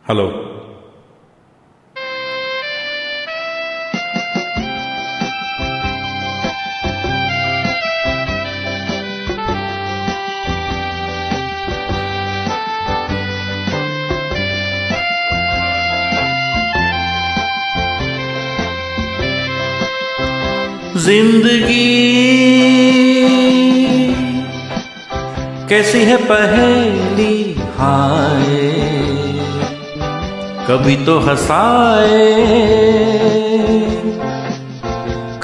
Hello. जिंदगी कैसी है पहेली, हाय कभी तो हंसाए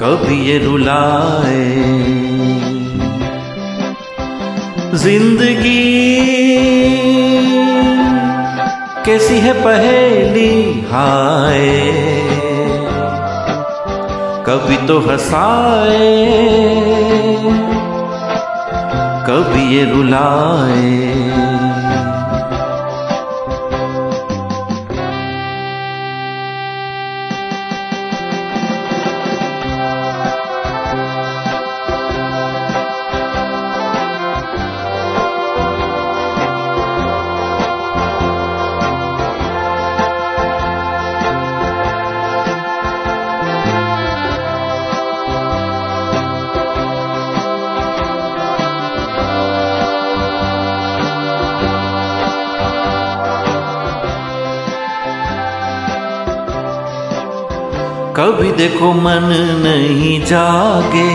कभी ये रुलाए। जिंदगी कैसी है पहेली, हाय कभी तो हंसाए कभी ये रुलाए। कभी देखो मन नहीं जागे,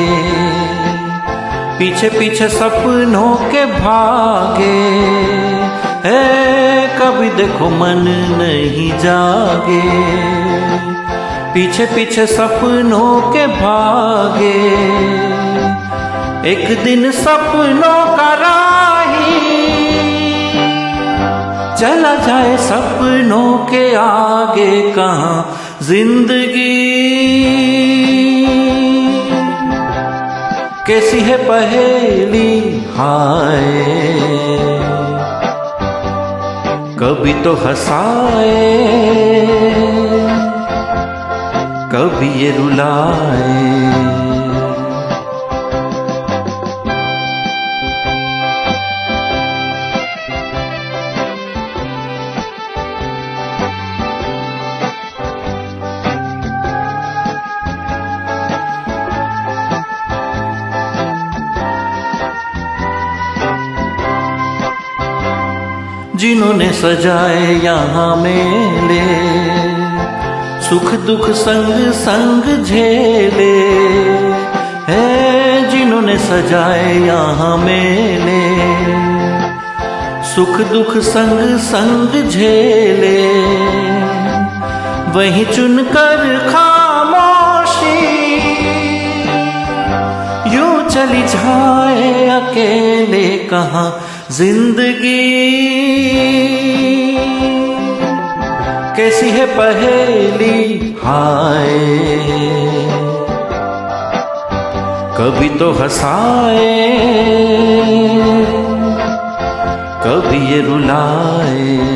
पीछे पीछे सपनों के भागे है। कभी देखो मन नहीं जागे, पीछे पीछे सपनों के भागे। एक दिन सपनों का राही चला जाए सपनों के आगे, कहाँ जिंदगी कैसी है पहेली, हाय कभी तो हंसाए कभी ये रुलाए। जिन्होंने सजाए यहाँ मेले, सुख दुख संग संग झेले है। जिन्होंने सजाए यहाँ मेले, सुख दुख संग संग झेले। वहीं चुनकर खामोशी यूं चली जाए अकेले, कहाँ जिंदगी कैसी है पहेली, हाय कभी तो हंसाए कभी ये रुलाए।